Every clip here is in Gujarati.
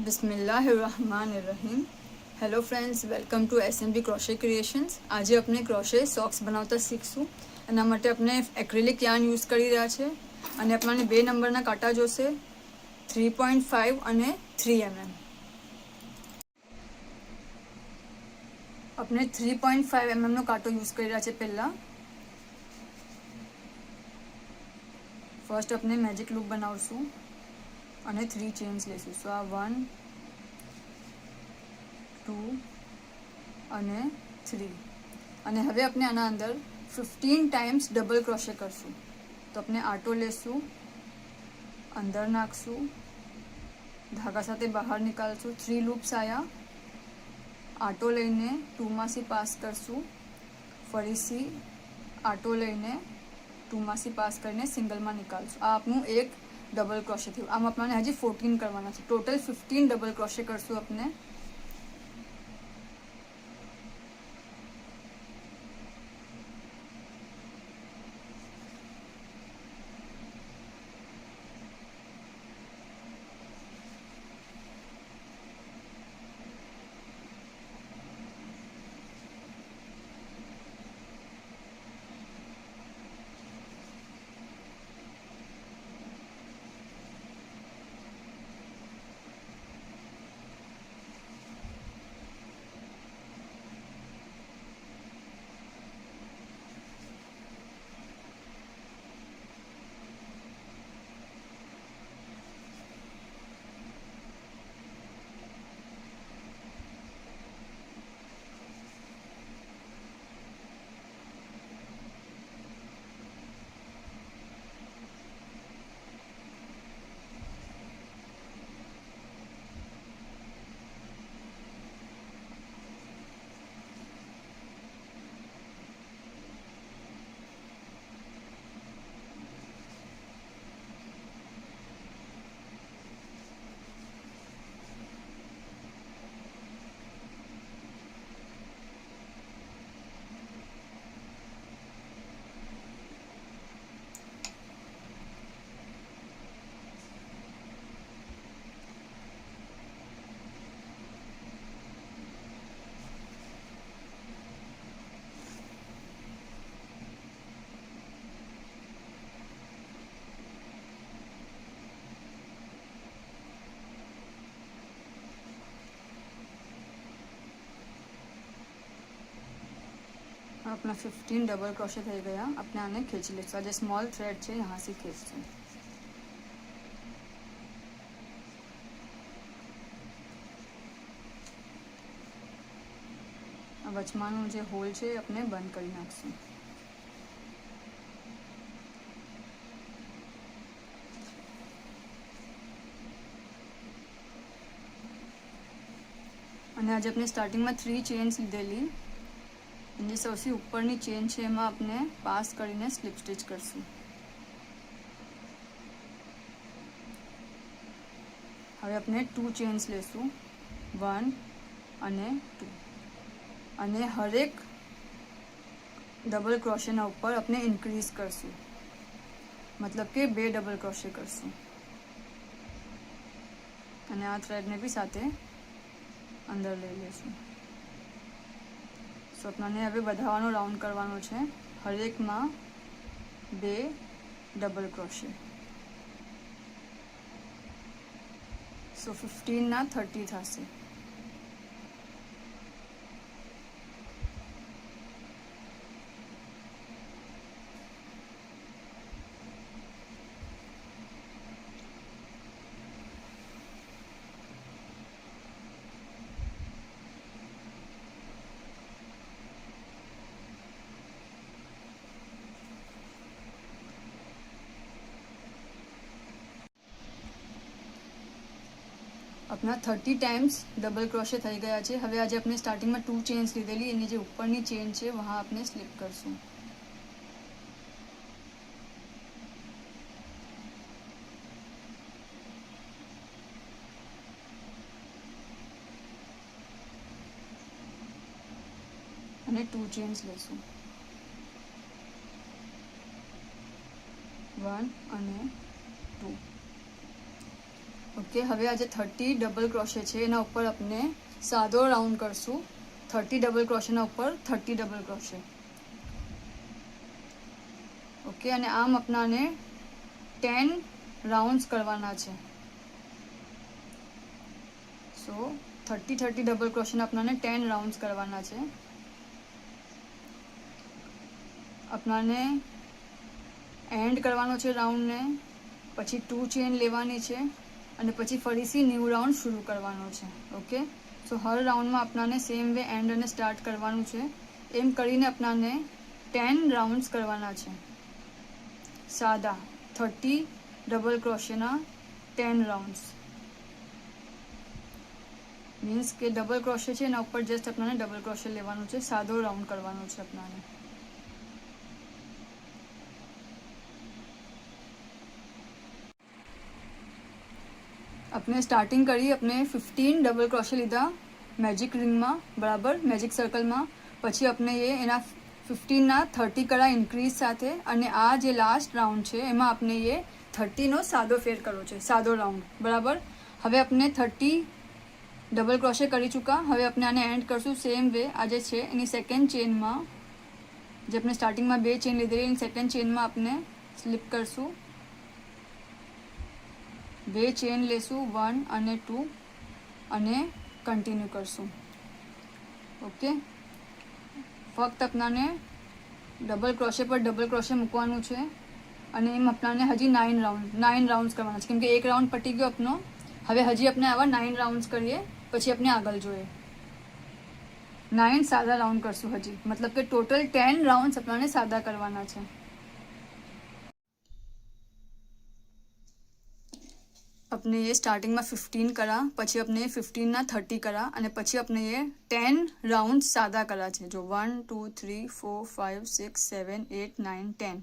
बिस्मिल्लाहिर्रहमानिर्रहीम। Hello friends, welcome to SMB crochet creations. આજે આપણે ક્રોશે સોક્સ બનાવતા શીખશું। એના માટે આપણે એક્રેલિક યાર્ન યુઝ કરી રહ્યા છે અને આપણને 2 નંબરના કાંટા જોશે, 3.5 અને 3 mm। આપણે 3.5 mm નો કાંટો યુઝ કરી રહ્યા છે। પહેલા ફર્સ્ટ આપણે મેજિક લૂપ બનાવશું અને 3 ચેન્સ લેશું। સો આ 1 2 અને 3 અને હવે આપણે આના અંદર 15 ટાઈમ્સ ડબલ ક્રોશે કરશું। તો આપણે આટો લેશું, અંદર નાખશું, ધાગા સાથે બહાર નીકાળશું। 3 લૂપ્સ આયા, આટો લઈને 2 માંથી પાસ કરશું, ફરીથી આટો લઈને 2 માંથી પાસ કરીને સિંગલમાં નીકાળશું। આ આપણું એક ડબલ ક્રોશે થયું। આમ આપણને હજી 14 કરવાના છે। ટોટલ 15 ડબલ ક્રોશે કરશું આપણે। अपना 15 डबल क्रोशे થઈ ગયા। આપણે આને ખેંચી લઈશું। આ જે સ્મોલ થ્રેડ છે यहाँ से ખેંચશું। આ વચમાનું જે હોલ છે આપણે બંધ કરી નાખશું। અને આજે આપણે સ્ટાર્ટિંગમાં 3 ચેન્સ લીધેલી, જે સૌથી ઉપરની ચેન છે એમાં આપણે પાસ કરીને સ્લીપ સ્ટિચ કરશું। હવે આપણે 2 ચેન્સ લેશું, 1 અને 2 અને હરેક ડબલ ક્રોશેના ઉપર આપણે ઇન્ક્રીઝ કરશું, मतलब કે 2 ડબલ ક્રોશે કરશું। અને આ થ્રેડને બી સાથે અંદર લઈ લેશું। સો આપણને હવે વધારવાનો રાઉન્ડ કરવાનો છે, હરેકમાં 2 ડબલ ક્રોશે। સો 15 ના 30 થશે। अपना 30 टाइम्स डबल क्रोशे થઈ ગયા છે। હવે આજે આપણે સ્ટાર્ટિંગમાં 2 ચેન્સ લીધેલી, એની જે ઉપરની ચેન છે વहाँ આપણે સ્લીપ કરશું। અને 2 ચેન્સ લેશું, 1 અને 2। ઓકે, હવે આ જે 30 ડબલ ક્રોશે છે એના ઉપર આપણે સાદો રાઉન્ડ કરશું. 30 ડબલ ક્રોશેના ઉપર 30 ડબલ ક્રોશે. ઓકે, અને આમ આપણાને 10 રાઉન્ડ્સ કરવાના છે. સો 30 ડબલ ક્રોશેના આપણાને 10 રાઉન્ડ્સ કરવાના છે. આપણાને એન્ડ કરવાનો છે રાઉન્ડને, પછી 2 ચેન લેવાની છે અને પછી ફરીથી ન્યૂ રાઉન્ડ શરૂ કરવાનો છે. ઓકે, સો હર રાઉન્ડમાં આપણાને સેમ વે એન્ડ અને સ્ટાર્ટ કરવાનું છે. એમ કરીને આપણાને 10 રાઉન્ડ્સ કરવાના છે સાદા 30 ડબલ ક્રોશેના 10 રાઉન્ડ્સ. મીન્સ કે ડબલ ક્રોશે છે એના ઉપર જસ્ટ આપણાને ડબલ ક્રોશે લેવાનું છે, સાદો રાઉન્ડ કરવાનો છે આપણાને. આપણે સ્ટાર્ટિંગ કરી, આપણે 15 ડબલ ક્રોશે લીધા મેજિક રિંગમાં, બરાબર, મેજિક સર્કલમાં. પછી આપણે એના 15ના 30 કરા ઇન્ક્રીઝ સાથે, અને આ જે લાસ્ટ રાઉન્ડ છે એમાં આપણે 30નો સાદો ફેર કરવો છે, સાદો રાઉન્ડ, બરાબર. હવે આપણે 30 ડબલ ક્રોશે કરી ચૂકા. હવે આપણે આને એન્ડ કરશું સેમ વે. આ જે છે એની સેકન્ડ ચેનમાં, જે આપણે સ્ટાર્ટિંગમાં 2 ચેન લીધેલી, એની સેકન્ડ ચેનમાં આપણે સ્લીપ કરશું, 2 ચેન લેશું, 1 અને 2, અને કન્ટિન્યુ કરશું. ઓકે, ફક્ત આપણાને ડબલ ક્રોશે પર ડબલ ક્રોશે મૂકવાનું છે, અને એમ આપણાને હજી 9 રાઉન્ડ્સ કરવાના છે, કેમ કે એક રાઉન્ડ પતી ગયો આપનો. હવે હજી આપણે આવા 9 રાઉન્ડ્સ કરીએ, પછી આપણે આગળ જોઈએ. 9 સાદા રાઉન્ડ કરશું હજી, મતલબ કે ટોટલ 10 રાઉન્ડ્સ આપણાને સાદા કરવાના છે. अपने ये स्टार्टिंग में 15 करा, પછી अपने 15ના 30 करा, અને પછી अपने ये 10 રાઉન્ડ સાદા કરા છે. જો 1 2 3 4 5 6 7 8 9 10.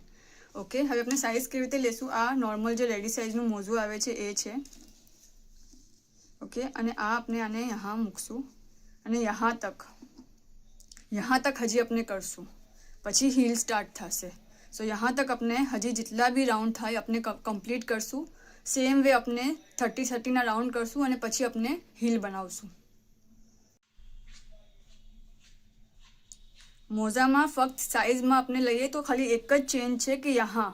ઓકે, હવે આપણે સાઇઝ કેવી રીતે લેશું? આ નોર્મલ જે રેડી સાઇઝનું મોજું આવે છે એ છે. ઓકે, અને આ આપણે આને यहाँ મૂકશું, અને यहाँ तक હજી આપણે કરશું, પછી હીલ સ્ટાર્ટ થશે. સો यहाँ तक આપણે હજી જેટલા બી રાઉન્ડ થાય આપણે કમ્પ્લીટ કરશું. સેમ વે આપણે 30ના રાઉન્ડ કરશું, અને પછી આપણે હીલ બનાવશું. મોજામાં ફક્ત સાઇઝમાં આપણે લઈએ તો ખાલી એક જ ચેન છે કે यहाँ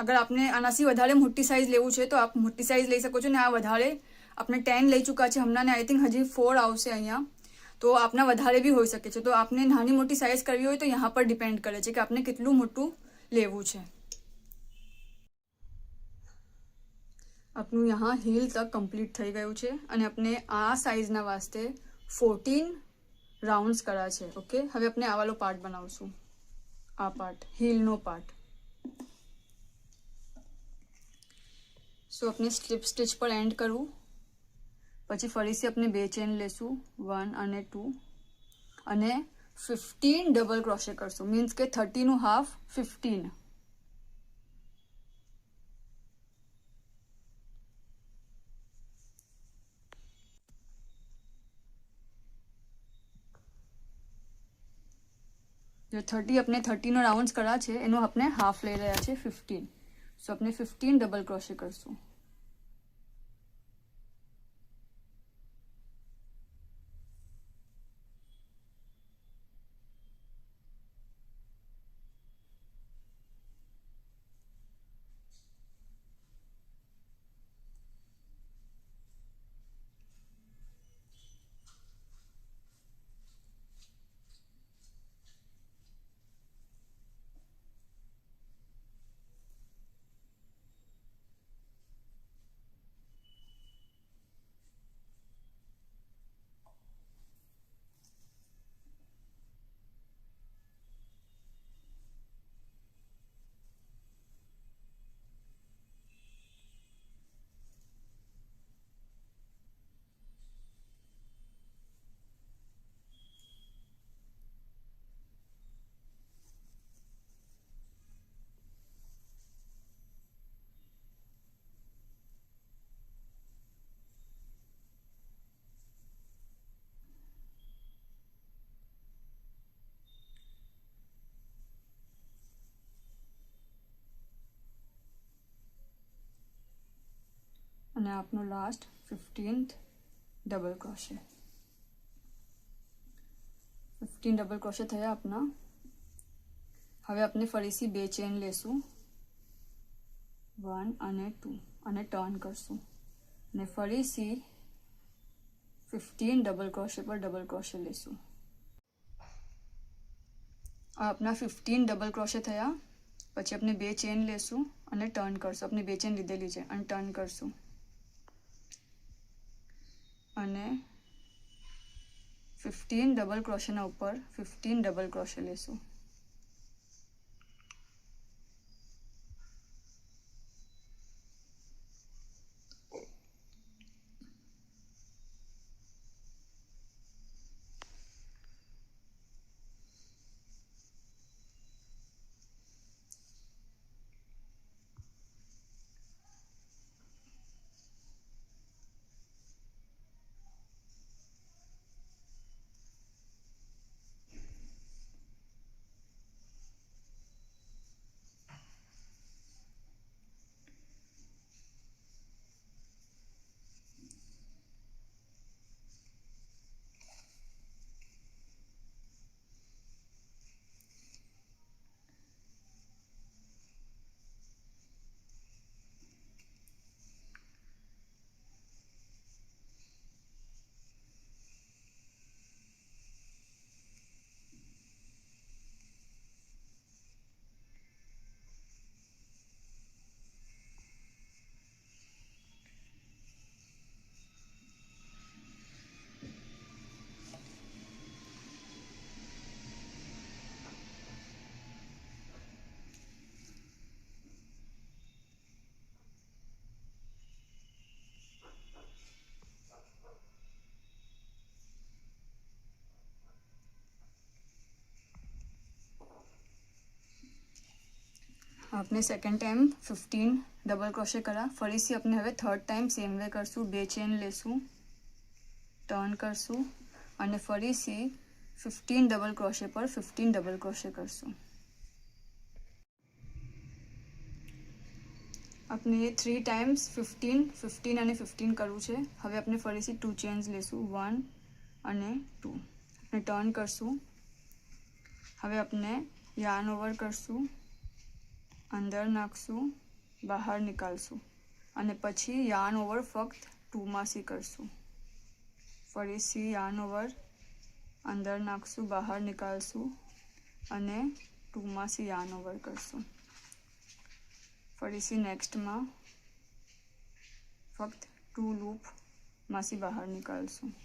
અગર આપણે આનાથી વધારે મોટી સાઇઝ લેવું છે તો આપ મોટી સાઇઝ લઈ શકો છો. ને આ વધારે આપણે 10 લઈ ચૂકા છે હમણાં, આઈ થિંક હજી 4 આવશે અહીંયા, તો આપના વધારે બી હોઈ શકે છે. તો આપને નાની મોટી સાઇઝ કરવી હોય તો यहाँ પર ડિપેન્ડ કરે છે કે આપણે કેટલું મોટું લેવું છે. આપણું यहाँ હીલ તક કમ્પ્લીટ થઈ ગયું છે, અને આપણે આ સાઇઝના વાસ્તે 14 રાઉન્ડ્સ કર્યા છે. ઓકે, હવે આપણે આ વાળો પાર્ટ બનાવશું, આ પાર્ટ, હીલનો પાર્ટ. સો આપણે સ્લીપ સ્ટિચ પર એન્ડ કરવું, પછી ફરીથી આપણે 2 ચેન લેશું, 1 અને 2, અને 15 ડબલ ક્રોશે કરશું. મીન્સ કે 30નું હાફ 15. जो 30 अपने 30નો રાઉન્ડ્સ કર્યા છે એનો આપણે હાફ લઈ રહ્યા છે 15. સો આપણે 15 ડબલ ક્રોશે કરશું. અને આપનો લાસ્ટ 15th ડબલ ક્રોશે. 15 ડબલ ક્રોશે થયા આપના. હવે આપણે ફરીથી 2 ચેન લેશું, 1 અને 2, અને ટર્ન કરશું અને ફરીથી 15 ડબલ ક્રોશે પર ડબલ ક્રોશે લેશું. આપના 15 ડબલ ક્રોશે થયા. પછી આપણે 2 ચેન લેશું અને ટર્ન કરશું. આપણે 2 ચેન લીધેલી છે અને ટર્ન કરશું અને 15 ડબલ ક્રોશેના ઉપર 15 ડબલ ક્રોશે લેશું. आपने सेकंड टाइम 15 डबल क्रोशे करा. फरीથી આપણે હવે થર્ડ ટાઈમ સેમ વે કરશું. 2 ચેન લેશું, ટર્ન કરશું અને ફરીથી 15 ડબલ ક્રોશે પર 15 ડબલ ક્રોશે કરશું. આપણે 3 ટાઈમ્સ 15 15 અને 15 કરવું છે. હવે આપણે ફરીથી 2 ચેન્સ લેશું, 1 અને 2. આપણે ટર્ન કરશું. હવે આપણે યાર્ન ઓવર કરશું, અંદર નાખશું, બહાર નીકાળશું અને પછી યાર્ન ઓવર ફક્ત 2 માંથી કરશું. ફરીથી યાર્ન ઓવર, અંદર નાખશું, બહાર નીકાળશું અને 2 માંથી યાર્ન ઓવર કરશું. ફરીથી નેક્સ્ટમાં ફક્ત 2 લૂપમાંથી બહાર નીકાળશું.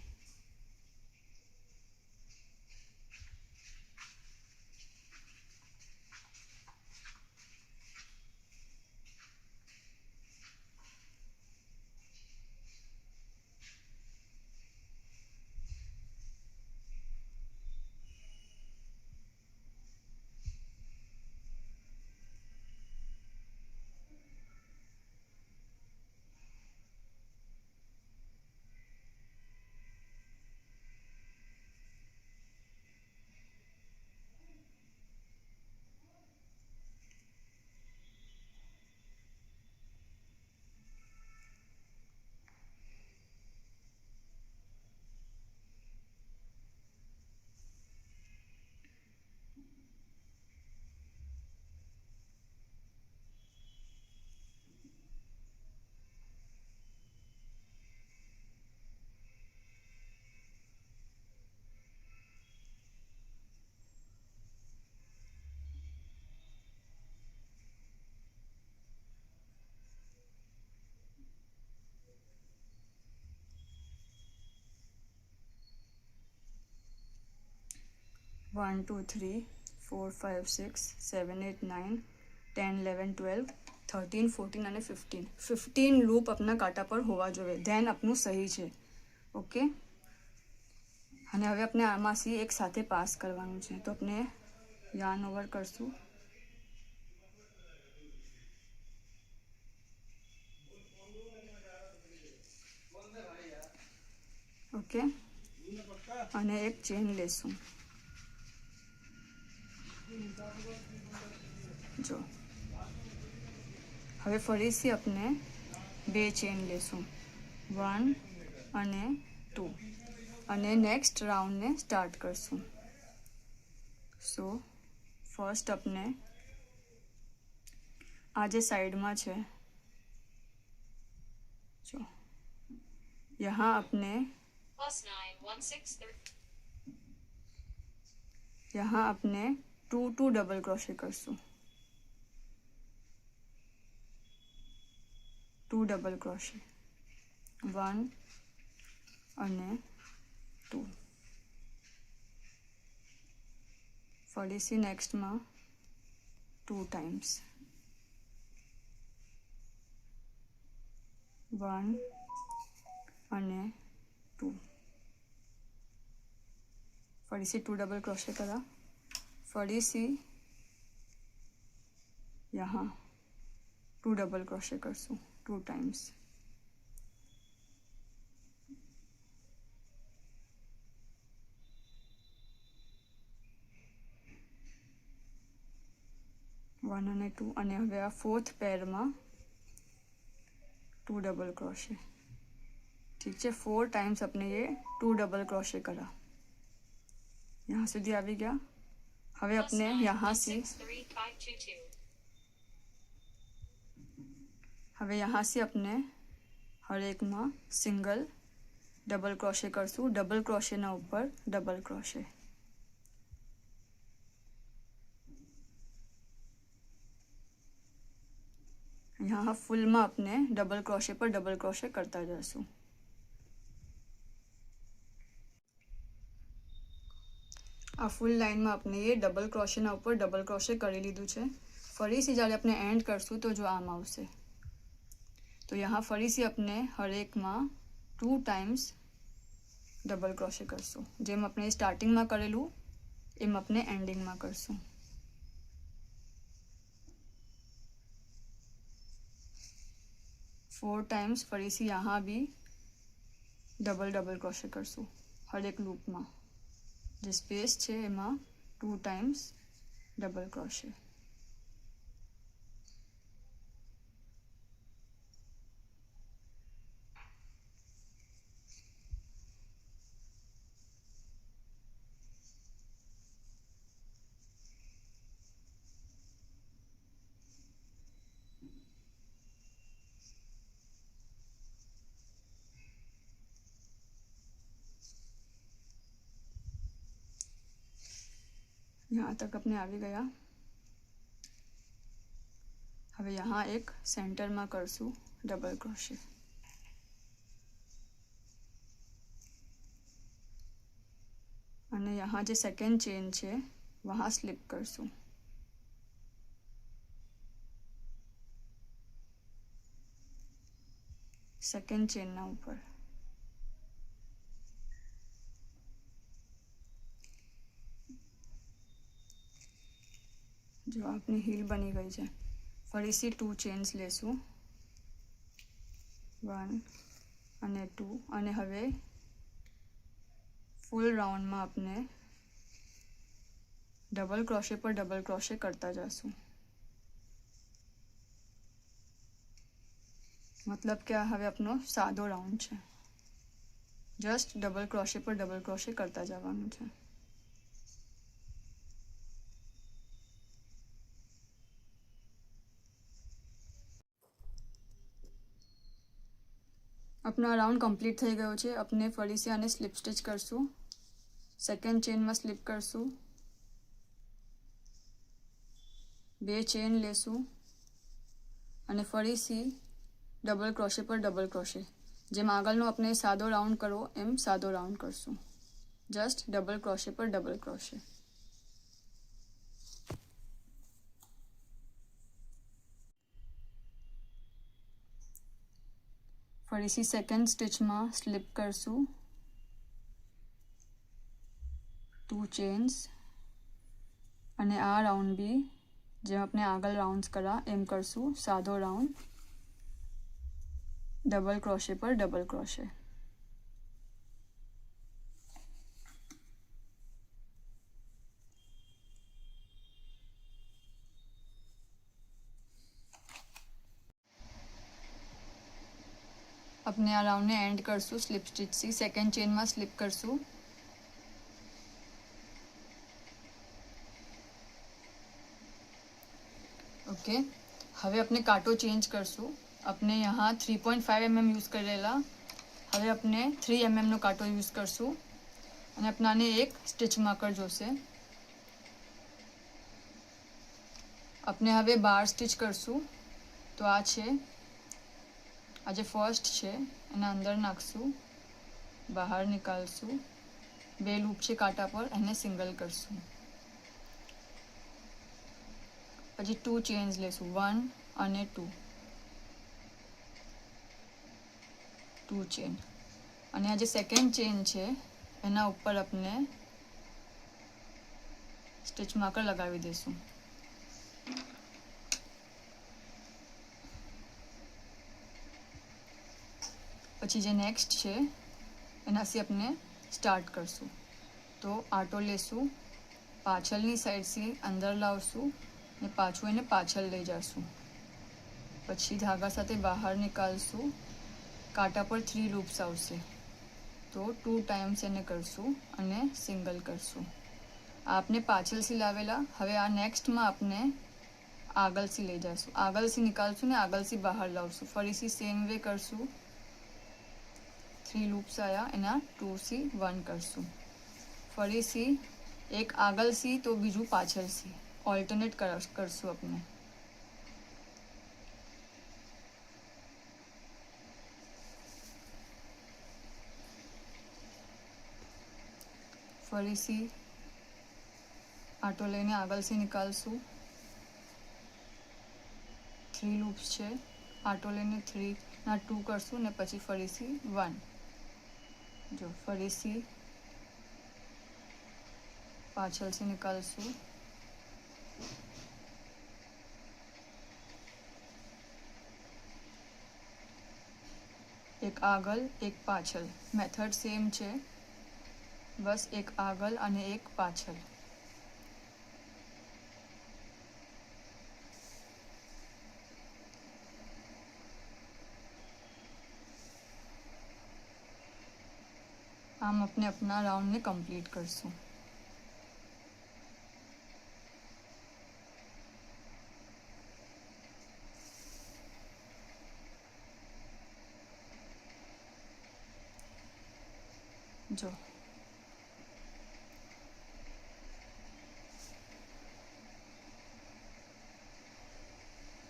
वन टू थ्री 4 5 6 7 8 9 10 11 12 13 14 અને 15 લૂપ આપના કાંટા પર હોવા જોઈએ. ધેન આપનું સહી છે. ઓકે, અને હવે આપણે આમાંથી એક સાથે પાસ કરવાનું છે. તો આપણે યાર્ન ઓવર કરશું, ઓકે, અને એક ચેન લેશું. જો હવે ફરીથી આપણે 2 ચેન લેશું, 1 અને 2, અને નેક્સ્ટ રાઉન્ડને સ્ટાર્ટ કરશું. સો ફર્સ્ટ अपने આ જે સાઈડમાં છે જો यहाँ अपने यहाँ अपने 2 डबल क्रोशे करશું, 2 डबल क्रोशे, 1 અને 2. ફરીથી નેક્સ્ટમાં 2 ટાઈમ્સ, 1 અને 2. ફરીથી 2 डबल क्रोशे करा, फरीसी यहाँ 2 डबल क्रोशे करसूँ 2 टाइम्स, 1 અને 2. અને હવે આ ફોર્થ પેરમાં 2 डबल क्रोशे. ठीक है, 4 टाइम्स अपने ये 2 डबल क्रोशे करा. यहाँ સુધી આવી ગયા. હવે अपने यहाँ से હવે यहाँ से अपने हर एक में सिंगल डबल क्रोशे करसूँ. डबल क्रोशे ना ऊपर डबल क्रोशे. यहाँ फुल में अपने डबल क्रोशे पर डबल क्रोशे करता जासूँ. आ फूल लाइन में अपने ये डबल क्रोशे ऊपर डबल क्रोशे कर लीधुं छे. फरीथी जब अपने एंड करशू तो जो आम आवशे. तो यहाँ फरीथी अपने हर एक में 2 टाइम्स डबल क्रोशे करशू. जेम अपने स्टार्टिंग में करेलू एम अपने एंडिंग में करशू. फोर टाइम्स फरीथी यहाँ भी डबल डबल क्रोशे करशू. हर एक लूप में जो स्पेस है एમાં 2 टाइम्स डबल क्रोशे. यहाँ तक अपने आ गया. अब यहाँ एक सेंटर में करशू डबल क्रोशे. અને यहाँ जो सेकेंड चेन है वहाँ स्लिप करशू. सेकेंड चेन ना ऊपर जो आपनी हील बनी गई है. फरीथी 2 चेन्स लेशू, 1 અને 2. અને હવે फूल राउंड में अपने डबल क्रोशे पर डबल क्रोशे करता जासूँ. मतलब कि हवे अपनो सादो राउंड है. जस्ट डबल क्रोशे पर डबल क्रोशे करता जवानुं छे. अपना राउंड कम्प्लीट थई गयो छे. अपने फरीथी आने स्लीप स्टिच करशू. सेकेंड चेन में स्लीप करशू, 2 चेन लेशू અને ફરીથી ડબલ ક્રોશે પર ડબલ ક્રોશે. જેમ આગળનો આપણે સાદો રાઉન્ડ કરવો એમ સાદો રાઉન્ડ કરશું. જસ્ટ ડબલ ક્રોશે પર ડબલ ક્રોશે. ફરીથી સેકન્ડ સ્ટિચમાં સ્લીપ કરશું, 2 ચેન્સ અને આ રાઉન્ડ બી જેમ આપણે આગળ રાઉન્ડ્સ કર્યા એમ કરશું સાદો રાઉન્ડ डबल क्रोशे पर डबल क्रोशे. अपने आ राउंड ने एंड करशू स्लीप स्टीच थी सेकंड चेन में स्लीप करशू ओके हवे अपने कांटो चेंज करशू अपने यहाँ 3.5 mm यूज करेला हवे अपने 3 mm नो कांटो यूज करशू અને अपनाने एक स्टीच मार्कर जोशे अपने हवे 12 स्टीच करशू तो आ छे आज फर्स्ट छे एना अंदर नाखशू बहार निकालशू बे लूप छे कांटा पर एने सिंगल करशू पछी 2 चेन्स लेशू 1 અને 2 चेन અને આ જે સેકન્ડ ચેન છે એના ઉપર આપણે સ્ટિચ માર્કર લગાવી દઈશું પછી જે નેક્સ્ટ છે એનાથી આપણે સ્ટાર્ટ કરશું તો આટો લેશું પાછળની સાઈડથી અંદર લાવશું ને પાછું એને પાછળ લઈ જશું પછી ધાગા સાથે બહાર નીકાળશું કાંટા પર 3 લૂપ્સ આવશે તો 2 ટાઈમ્સ એને કરશું અને સિંગલ કરશું आपने પાછળથી લાવેલા હવે આ નેક્સ્ટમાં આપણે આગળથી લઈ જશું આગળથી નીકાળશું ને આગળથી બહાર લાવશું ફરીથી સેમ વે કરશું 3 લૂપ્સ આયા એના 2 થી 1 કરશું ફરીથી એક આગળથી તો બીજું પાછળથી ઓલ્ટરનેટ કરશું આપણે ફરીથી આટો લઈને આગળથી નીકાળશું 3 લૂપ્સ છે આટો લઈને 3 ના 2 કરશું ને પછી ફરીથી 1 જો ફરીથી પાછળથી નીકાળશું એક આગળ એક પાછળ મેથડ સેમ છે બસ એક આગળ અને એક પાછળ हम अपने अपना राउंड ने कंप्लीट करशू जो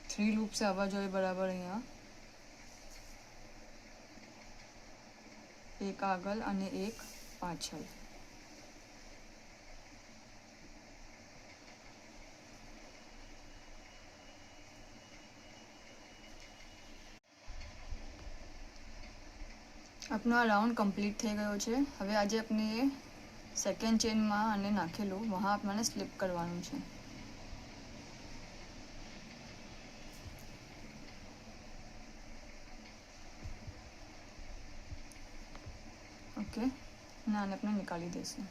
3 લૂપ से आवा જોઈએ बराबर અહીંયા एक આગળ અને એક પાછળ આપનો આ રાઉન્ડ કમ્પ્લીટ થઈ ગયો છે હવે આજે આપણે સેકન્ડ ચેનમાં અને નાખેલું વહાં આપણને સ્લીપ કરવાનું છે ओके ना अपने निकाली देशू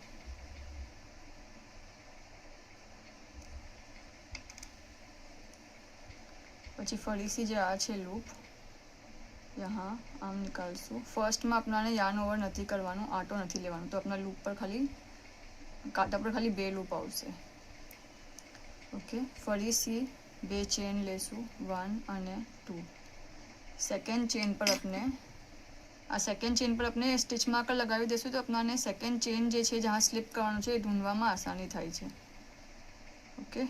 पछी फरीथी जे आ छे लूप यहाँ आम निकालशू फर्स्ट में अपना यान ओवर नहीं करवानुं आटो नहीं लेवानुं तो अपना लूप पर खाली कांटा पर खाली 2 लूप आवशे ओके फरीथी 2 चेन लेशू 1 અને 2 सेकंड चेन पर अपने आ सेकंड चेन पर अपने स्टिच मार्कर लगावी देशुं तो अपने सेकंड चेन जे छे जहाँ स्लीप करवानुं छे ढूंढवामां आसानी थाय छे ओके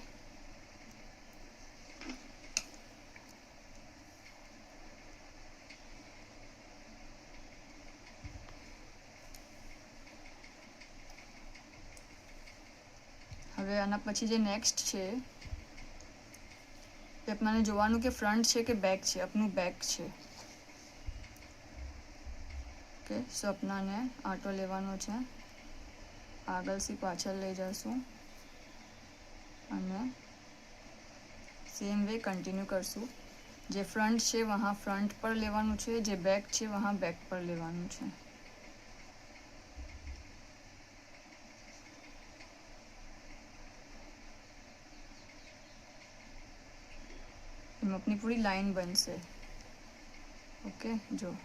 हवे आना पछी जे नेक्स्ट छे ते अपने जोवानुं के फ्रंट छे के बेक छे अपनुं बेक छे ओके सो अपना ने आटो लेवानो छे आगळ थी पाछळ लई जशुं अने सेम वे कंटिन्यू करशुं जे फ्रंट छे वहाँ फ्रंट पर लेवानुं छे जे बेक छे वहाँ बेक पर लेवानुं छे अपनी पूरी लाइन बनशे ओके जो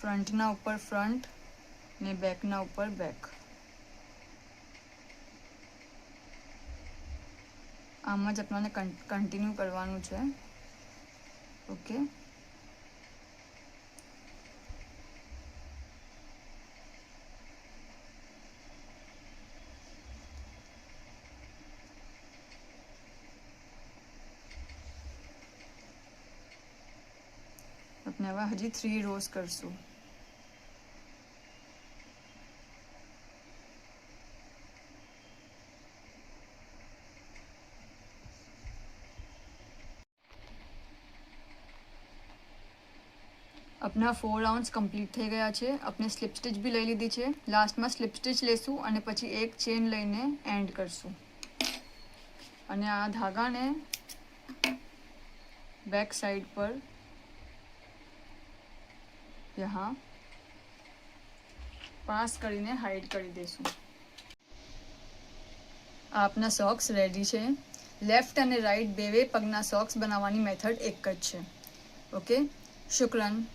ફ્રન્ટના ઉપર ફ્રન્ટ ને બેકના ઉપર બેક. આમ જ આપણને કન્ટિન્યુ કરવાનું છે. ઓકે, આપણે હવે હજી 3 રોઝ કરશું. अपना 4 રાઉન્ડ્સ કમ્પ્લીટ થઈ ગયા છે. આપણે સ્લીપ સ્ટિચ બી લઈ લીધી છે. લાસ્ટમાં સ્લીપ સ્ટિચ લેશું અને પછી એક ચેન લઈને એન્ડ કરશું. અને આ ધાગાને બેક સાઈડ પર यहाँ પાસ કરીને હાઈડ કરી દઈશું. આપના સોક્સ રેડી છે. લેફ્ટ અને રાઈટ બેવે પગના સોક્સ બનાવવાની મેથડ એક જ છે. ઓકે, શુક્રન.